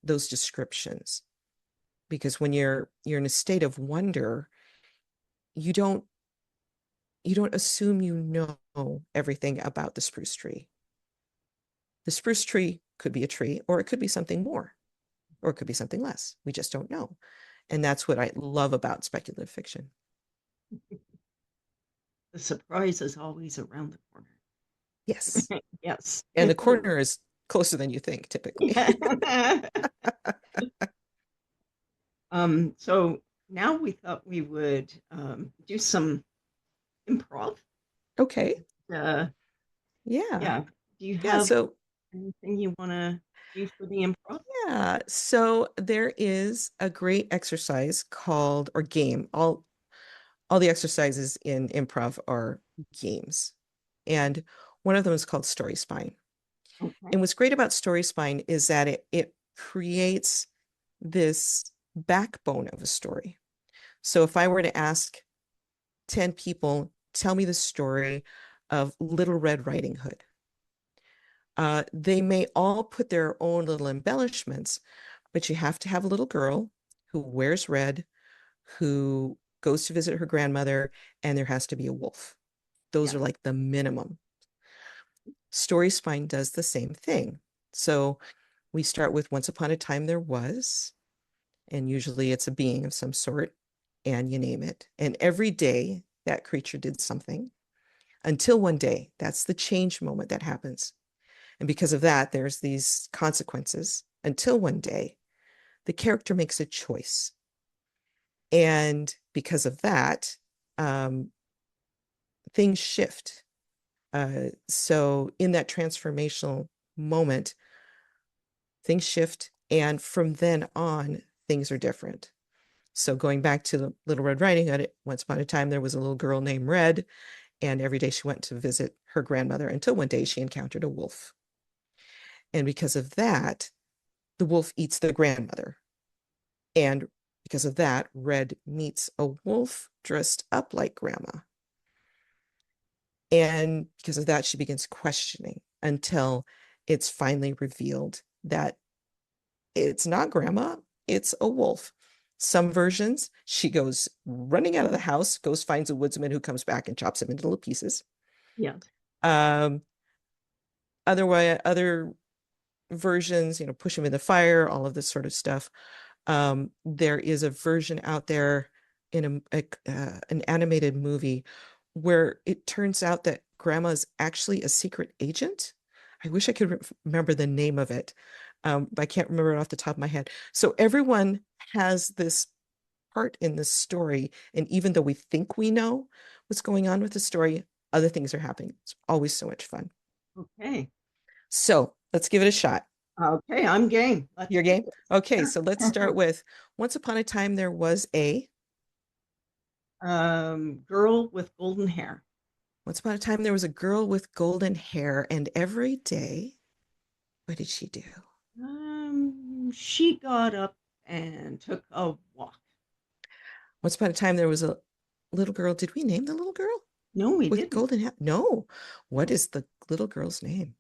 descriptions. Because when you're in a state of wonder, you don't assume you know everything about the spruce tree. The spruce tree could be a tree, or it could be something more, or it could be something less. We just don't know. And that's what I love about speculative fiction. The surprise is always around the corner. Yes. Yes. And the corner is closer than you think, typically. Yeah. So now we thought we would do some improv. Okay. Uh, Yeah. yeah. Do you Yeah. have So, anything you want to do for the improv? yeah. So there is a great exercise called, or game. All the exercises in improv are games. And one of them is called Story Spine. Okay. And what's great about Story Spine is that it creates this backbone of a story. So if I were to ask 10 people, tell me the story of Little Red Riding Hood, they may all put their own little embellishments, but you have to have a little girl who wears red, who goes to visit her grandmother, and there has to be a wolf. Those Yeah. are like the minimum. Story Spine does the same thing. So we start with Once Upon a Time There Was, and usually it's a being of some sort, and you name it. And every day that creature did something until one day. That's the change moment that happens. And because of that, there's these consequences until one day the character makes a choice. And because of that, um, things shift. So in that transformational moment, things shift. And from then on, things are different. So going back to the Little Red Riding Hood, once upon a time, there was a little girl named Red, and every day she went to visit her grandmother until one day she encountered a wolf. And because of that, the wolf eats the grandmother. And because of that, Red meets a wolf dressed up like grandma. And because of that, she begins questioning until it's finally revealed that it's not grandma, it's a wolf. Some versions, she goes running out of the house, goes, finds a woodsman who comes back and chops him into little pieces. Yes. Um, other versions, push him in the fire, all of this sort of stuff. There is a version out there in an animated movie where it turns out that grandma's actually a secret agent. I wish I could remember the name of it, but I can't remember it off the top of my head. So everyone has this part in this story, and even though we think we know what's going on with the story, other things are happening. It's always so much fun. Okay. So let's give it a shot. Okay, I'm game. Let's Your do game? Okay, so let's this. start with Once Upon a Time There Was a Girl with golden hair. Once upon a time there was a girl with golden hair, and every day, what did she do? She got up and took a walk. Once upon a time there was a little girl. Did we name the little girl No, we with didn't. golden hair? No. What is the little girl's name?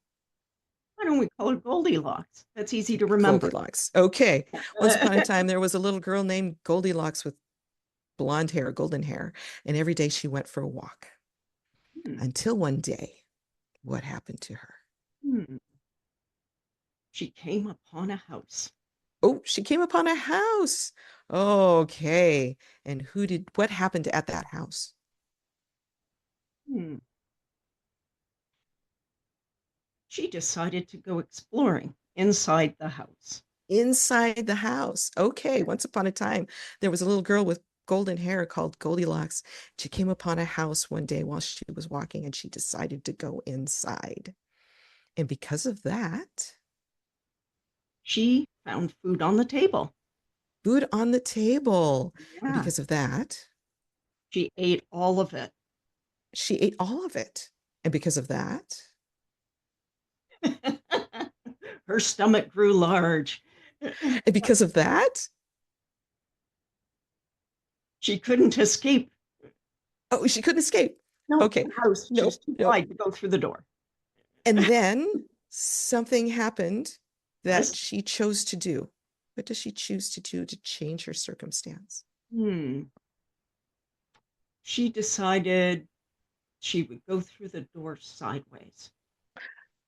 Why don't we call her Goldilocks? That's easy to remember. Goldilocks. Okay. Once upon a time there was a little girl named Goldilocks with blonde hair, golden hair, and every day she went for a walk. Hmm. Until one day, what happened to her? Hmm. She came upon a house. Oh, she came upon a house. Okay. And what happened at that house? Hmm. She decided to go exploring inside the house. Inside the house. Okay. Once upon a time, there was a little girl with golden hair called Goldilocks. She came upon a house one day while she was walking and she decided to go inside. And because of that, She found food on the table. food on the table. And Yeah, because of that, she ate all of it. she ate all of it. And because of that, Her stomach grew large. and because of that, She couldn't escape. oh, she couldn't escape. No, Okay. the house. She was No, too no. wide to go through the door. And then something happened that Yes. she chose to do. What does she choose to do to change her circumstance? Hmm. She decided she would go through the door sideways.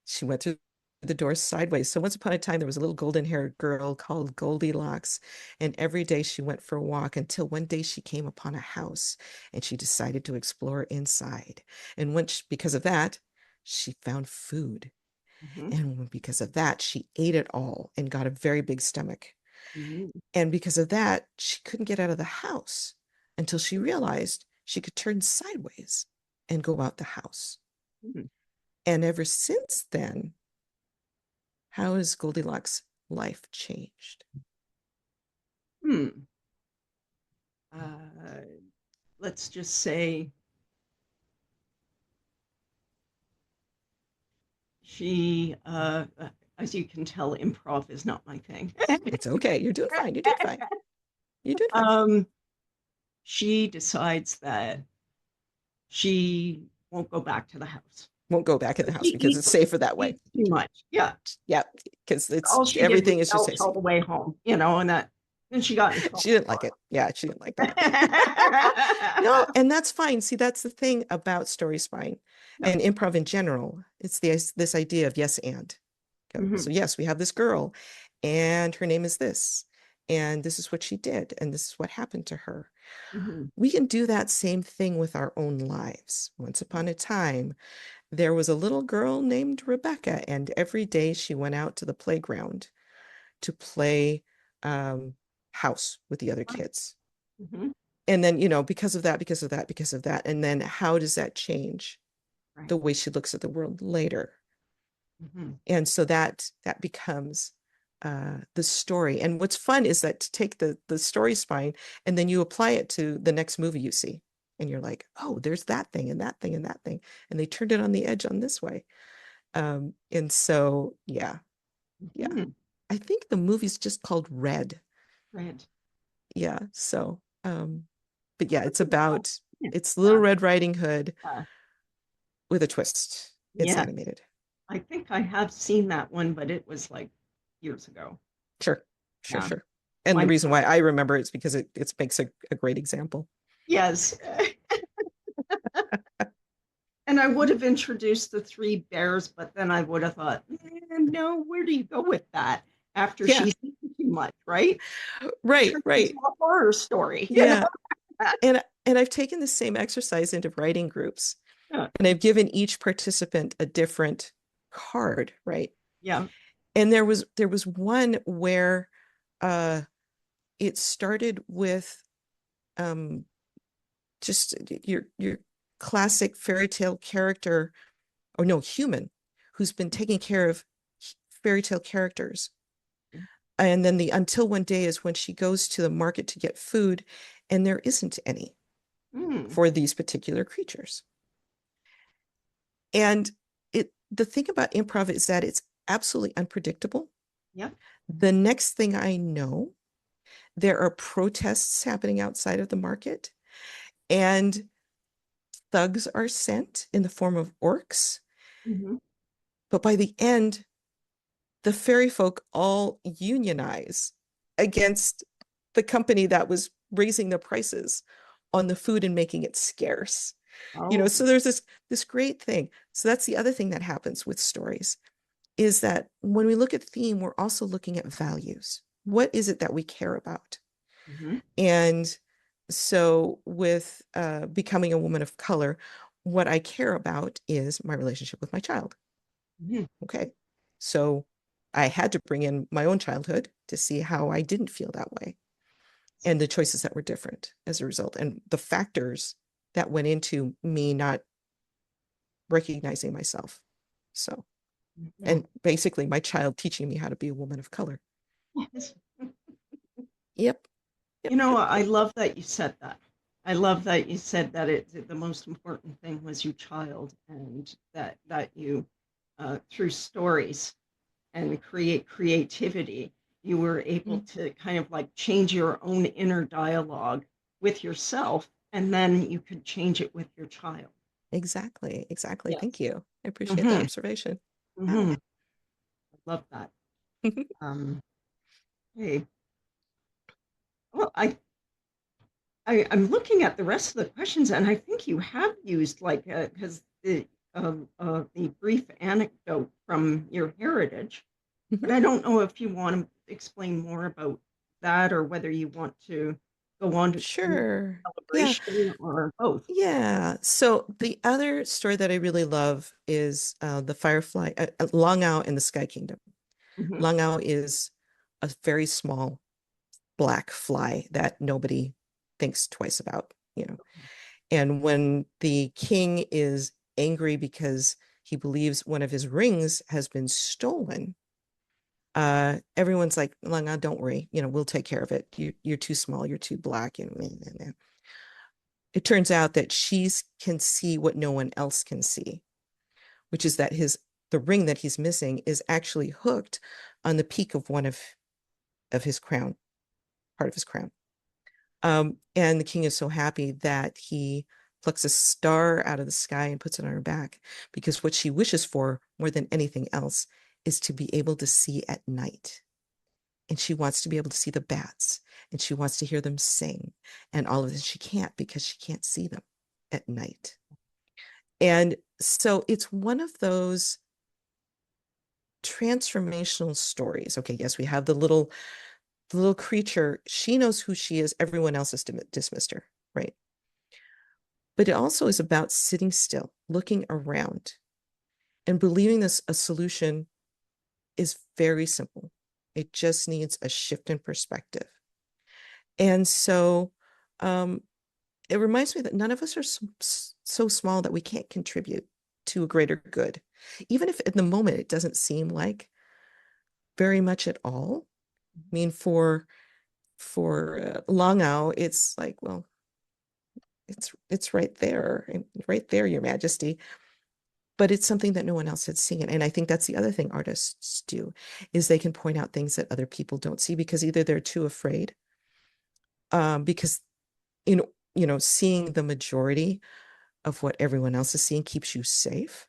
She went through the door sideways. So once upon a time, there was a little golden haired girl called Goldilocks. And every day she went for a walk until one day she came upon a house and she decided to explore inside. And because of that, she found food. Mhm. And because of that, she ate it all and got a very big stomach. Mhm. And because of that, she couldn't get out of the house until she realized she could turn sideways and go out the house. Mhm. And ever since then, how has Goldilocks' life changed? Hmm. Let's just say She, as you can tell, improv is not my thing. It's okay. You're doing fine. You're doing fine. You're doing fine. um, she decides that she won't go back to the house. Won't go back in the So house she because it's safer that way. eats too much. Yeah. Yeah, because it's All she did was everything is just belch all tasty. the way home, and then she got in trouble She didn't like for it. Yeah, she didn't like that. No, it. and that's fine. See, that's the thing about story spine Yeah. and improv in general. It's this idea of yes and. Hmm. So yes, we have this girl, and her name is this, and this is what she did, and this is what happened to her. Hmm. We can do that same thing with our own lives. Once upon a time, there was a little girl named Rebecca, and every day she went out to the playground to play um, house with the other kids. Hmm. And then, because of that, because of that, because of that. And then how does that change Right. the way she looks at the world later? Hmm. And so that becomes the story. And what's fun is that to take the story spine and then you apply it to the next movie you see. And you're like, oh, there's that thing and that thing and that thing. And they turned it on the edge on this way. And so, yeah, yeah. Hmm. I think the movie's just called Red. Right. Yeah. So, but yeah, it's Little Yeah. Red Riding Hood Uh, with a twist. It's yeah. animated. I think I have seen that one, but it was like years ago. Sure, sure, Yeah. sure. And the My, reason why I remember it is because it makes a great example. yes. And I would have introduced the three bears, but then I would have thought, no, where do you go with that after Yeah, she's eaten too much, right? right, Turn into right. a horror story. Yeah. And I've taken the same exercise into writing groups, Yeah. and I've given each participant a different card, right? Yeah. And there was one where uh it started with um just your classic fairy tale character, or no, human, who's been taking care of fairy tale characters. And then the until one day is when she goes to the market to get food, and there isn't any Mm. for these particular creatures. And the thing about improv is that it's absolutely unpredictable. Yeah. The next thing I know, there are protests happening outside of the market, and thugs are sent in the form of orcs. Hmm. But by the end, the fairy folk all unionize against the company that was raising the prices on the food and making it scarce. Oh. So there's this great thing. So that's the other thing that happens with stories, is that when we look at theme, we're also looking at values. What is it that we care about? Hmm. And so with becoming a woman of color, what I care about is my relationship with my child. Hmm. Okay. So I had to bring in my own childhood to see how I didn't feel that way and the choices that were different as a result, and the factors that went into me not recognizing myself. So, Yeah. and basically my child teaching me how to be a woman of color. Yes. Yep. Yep. Yep. I Yep. love that you said that. I love that you said that the most important thing was your child, and that you, through stories and creativity, you were able Mm, to kind of like change your own inner dialogue with yourself, and then you could change it with your child. exactly. Exactly. Yes. Thank you. I appreciate that Hmm. observation. Yeah. Hmm. I love that. Um, hey, well, I'm looking at the rest of the questions, and I think you have used like because the brief anecdote from your heritage, but Mhm. I don't know if you want to explain more about that or whether you want to go on to Sure. Yeah. celebration or both. Yeah. So the other story that I really love is the Firefly, Long Ao and the Sky Kingdom. Hmm. Long Ao is a very small black fly that nobody thinks twice about. And when the king is angry because he believes one of his rings has been stolen, everyone's like, Long Ao, don't worry, we'll take care of it. You're too small, you're too black. It turns out that she can see what no one else can see, which is that his the ring that he's missing is actually hooked on the peak of one of his crown, part of his crown. And the king is so happy that he plucks a star out of the sky and puts it on her back, because what she wishes for more than anything else is to be able to see at night. And she wants to be able to see the bats, and she wants to hear them sing and all of this. She can't, because she can't see them at night. And so it's one of those transformational stories. Okay, yes, we have the little creature. She knows who she is. Everyone else has dismissed her, right? But it also is about sitting still, looking around, and believing this a solution is very simple. It just needs a shift in perspective. And so it reminds me that none of us are so small that we can't contribute to a greater good, even if in the moment it doesn't seem like very much at all. I mean, for Langau, it's like, well, it's right there, Your Majesty. But it's something that no one else had seen. And I think that's the other thing artists do, is they can point out things that other people don't see, because either they're too afraid, because in seeing the majority of what everyone else is seeing keeps you safe,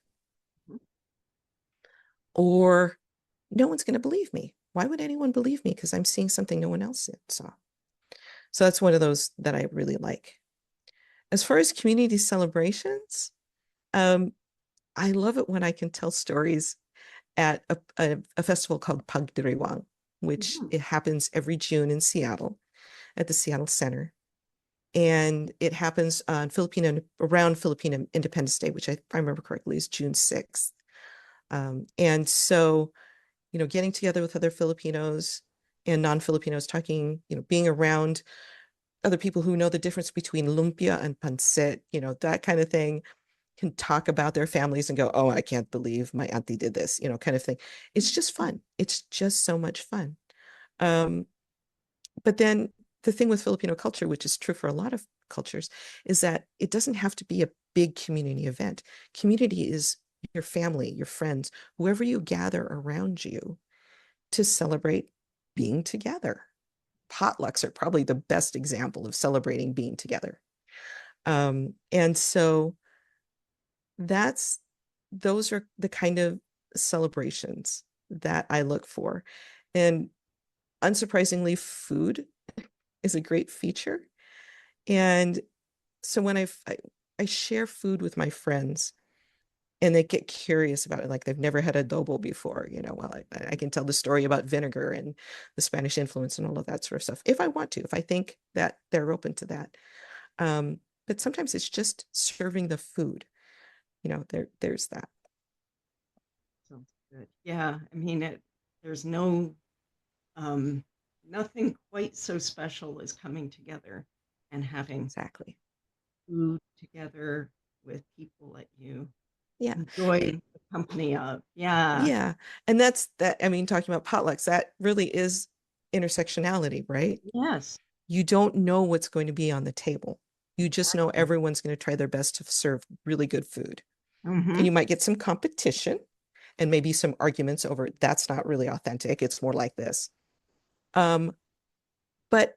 or no one's going to believe me. Why would anyone believe me? Because I'm seeing something no one else saw. So that's one of those that I really like. As far as community celebrations, I love it when I can tell stories at a festival called Pagdiriwang, which Mhm. it happens every June in Seattle at the Seattle Center. And it happens on around Filipino Independence Day, which I remember correctly is June 6th. And so, getting together with other Filipinos and non-Filipinos, talking, being around other people who know the difference between lumpia and pancit, that kind of thing, can talk about their families and go, oh, I can't believe my auntie did this, kind of thing. It's just fun. It's just so much fun. Um, but then the thing with Filipino culture, which is true for a lot of cultures, is that it doesn't have to be a big community event. Community is your family, your friends, whoever you gather around you to celebrate being together. Potlucks are probably the best example of celebrating being together. And so that's those are the kind of celebrations that I look for. And unsurprisingly, food is a great feature. And so when I share food with my friends, and they get curious about it, like they've never had adobo before, well, I can tell the story about vinegar and the Spanish influence and all of that sort of stuff, if I want to, if I think that they're open to that. But sometimes it's just serving the food, there's that. Sounds good. Yeah, I mean, there's no um, nothing quite so special as coming together and having Exactly. food together with people that you Yeah. enjoy the company of. Yeah. Yeah. And that's that. I mean, talking about potlucks, that really is intersectionality, right? Yes. You don't know what's going to be on the table. You just know Exactly. everyone's going to try their best to serve really good food. And Mm-hmm. you might get some competition and maybe some arguments over that's not really authentic. It's more like this. Um, but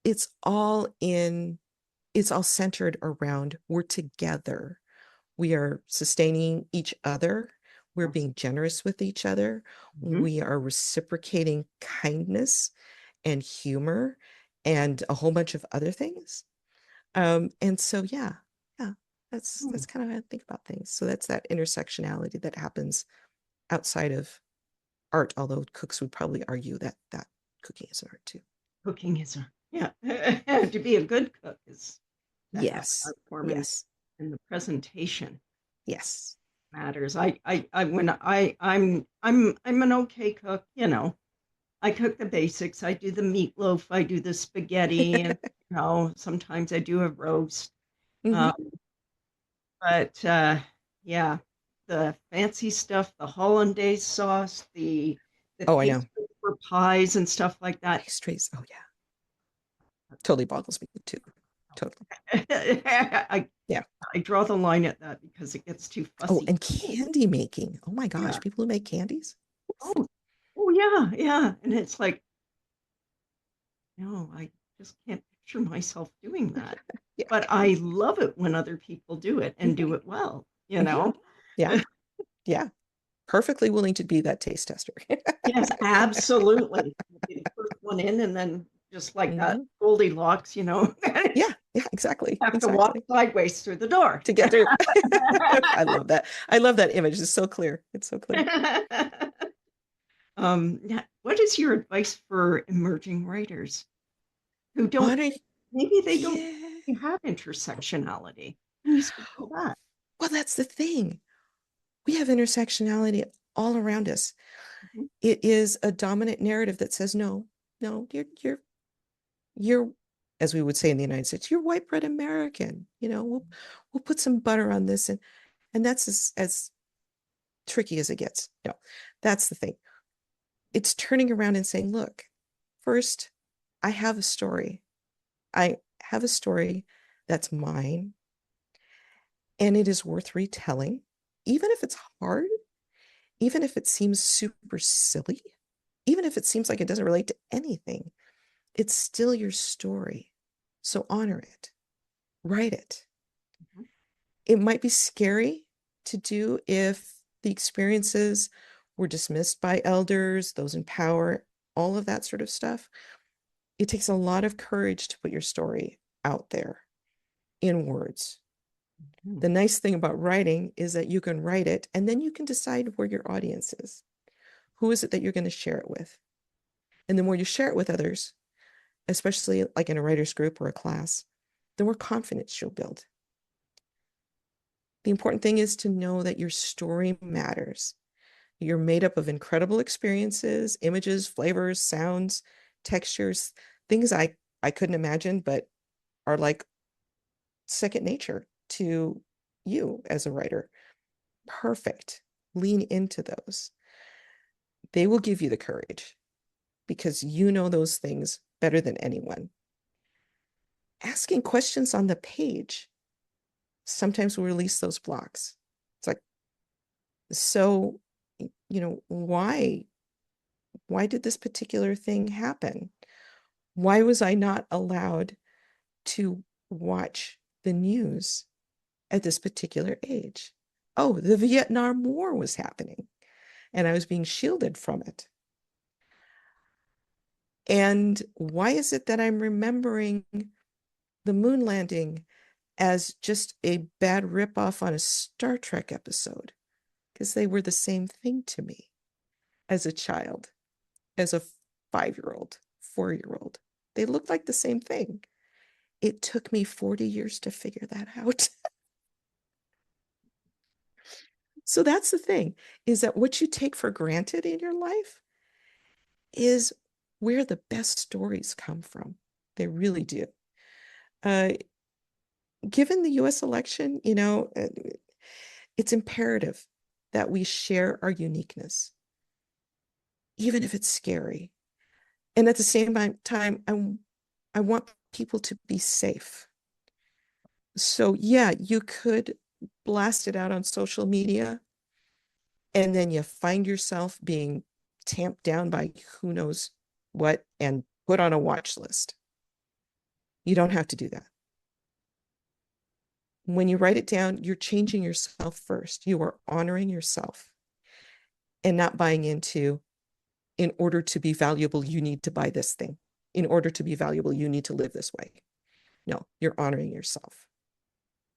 it's all in, it's all centered around we're together. We are sustaining each other. We're Yes. being generous with each other. Mm-hmm. We are reciprocating kindness and humor and a whole bunch of other things. And so, yeah, that's kind of how I think about things. So that's that intersectionality that happens outside of art, although cooks would probably argue that cooking is an art too. Cooking is yeah. To be a good cook is to have Yes, art form, yes, and the presentation yes. matters. I when I'm an okay cook. I cook the basics. I do the meatloaf. I do the spaghetti, and sometimes I do a roast. Hmm. Um, but yeah, the fancy stuff, the hollandaise sauce, the Oh, I know. pastry for pies and stuff like that. Pastries. Oh, yeah. Totally boggles me too. Totally. I Yeah. I draw the line at that because it gets too Oh, fussy. and candy making. Oh my Yeah. gosh, people who make candies. Oof. Oh, oh yeah, yeah. And it's like, no, I just can't picture myself doing that. Yeah. But I love it when other people do it and do Mhm, it well, you mhm. know? Yeah. Yeah. Perfectly willing to be that taste tester. Yes, absolutely. Be the first one in and then just like that Mhm. Goldilocks, Yeah. Yeah. Exactly. have to walk Exactly. sideways through the door. To get through. I love that. I love that image. It's so clear. It's so clear. What is your advice for emerging writers who don't, Honor. maybe they don't Yeah. have intersectionality? Can you speak to that? Well, that's the thing. We have intersectionality all around us. Mhm. It is a dominant narrative that says, no, no, you're, as we would say in the United States, you're white bread American. We'll put some butter on this, and that's as tricky as it gets. No, that's the thing. It's turning around and saying, look, first, I have a story. I have a story that's mine, and it is worth retelling, even if it's hard, even if it seems super silly, even if it seems like it doesn't relate to anything. It's still your story. So honor it, write it. Mhm. It might be scary to do if the experiences were dismissed by elders, those in power, all of that sort of stuff. It takes a lot of courage to put your story out there in words. Mhm. The nice thing about writing is that you can write it and then you can decide where your audience is. Who is it that you're going to share it with? And the more you share it with others, especially like in a writer's group or a class, the more confidence you'll build. The important thing is to know that your story matters. You're made up of incredible experiences, images, flavors, sounds, textures, things I couldn't imagine, but are like second nature to you as a writer. Perfect. Lean into those. They will give you the courage because you know those things better than anyone. Asking questions on the page sometimes will release those blocks. It's like, so, why did this particular thing happen? Why was I not allowed to watch the news at this particular age? Oh, the Vietnam War was happening and I was being shielded from it. And why is it that I'm remembering the moon landing as just a bad ripoff on a Star Trek episode? Because they were the same thing to me as a child, as a 5-year-old, 4-year-old. They looked like the same thing. It took me 40 years to figure that out. So that's the thing, is that what you take for granted in your life is where the best stories come from. They really do. Uh, Given the US election, it's imperative that we share our uniqueness, even if it's scary. And at the same time, I want people to be safe. So, yeah, you could blast it out on social media, and then you find yourself being tamped down by who knows what and put on a watch list. You don't have to do that. When you write it down, you're changing yourself first. You are honoring yourself and not buying into, in order to be valuable, you need to buy this thing. In order to be valuable, you need to live this way. No, you're honoring yourself.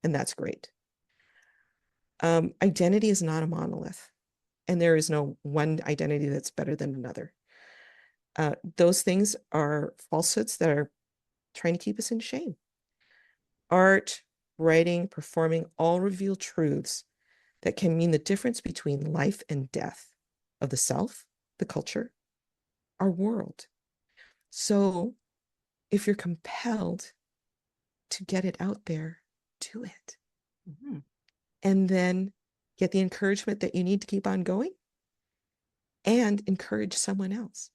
And that's great. Identity is not a monolith, and there is no one identity that's better than another. Those things are falsehoods that are trying to keep us in shame. Art, writing, performing all reveal truths that can mean the difference between life and death of the self, the culture, our world. So if you're compelled to get it out there, do it. Mhm. And then get the encouragement that you need to keep on going and encourage someone else.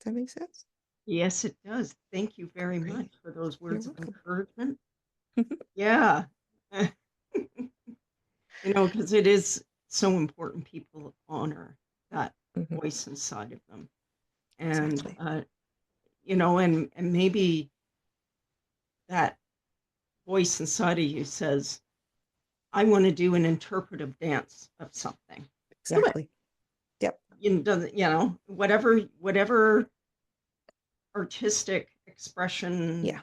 Does that make sense? Yes, it does. Thank you very much Great. for those You're words of welcome. encouragement. Yeah. Because it is so important people honor that Mhm. voice inside of them. And, Exactly. and maybe that voice inside of you says, I want to do an interpretive dance of something. Do it. Exactly. Yep. Doesn't, whatever artistic Yeah. expression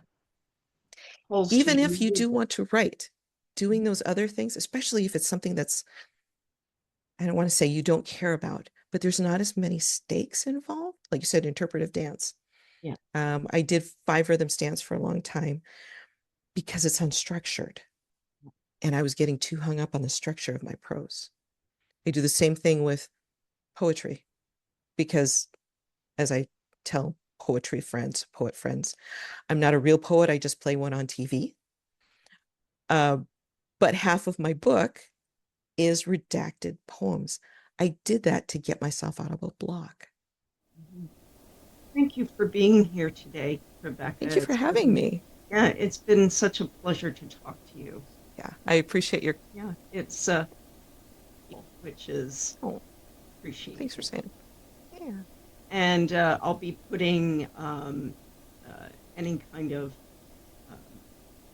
calls to Even if you you. do want to write, doing those other things, especially if it's something that's, I don't want to say you don't care about, but there's not as many stakes involved. Like you said, interpretive dance. Yeah. I did 5 rhythm dance for a long time because it's unstructured. And I was getting too hung up on the structure of my prose. I do the same thing with poetry because, as I tell poet friends, I'm not a real poet. I just play one on TV. Uh, but half of my book is redacted poems. I did that to get myself out of a block. Mhm. Thank you for being here today, Thank Rebecca. you for having me. Yeah, it's been such a pleasure to talk to you. Yeah, I appreciate your. Yeah, it's which is Oh, thanks for appreciated. saying. Yeah, And I'll be putting any kind of um,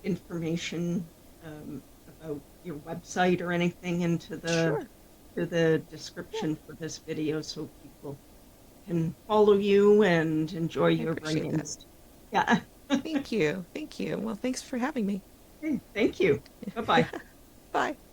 information about your website or anything into the sure. to the Yeah, description for this video so people can follow you and enjoy I your appreciate that. writings. Yeah. Thank you. Thank you. Well, thanks for having me. Okay, thank you. Bye bye. Bye.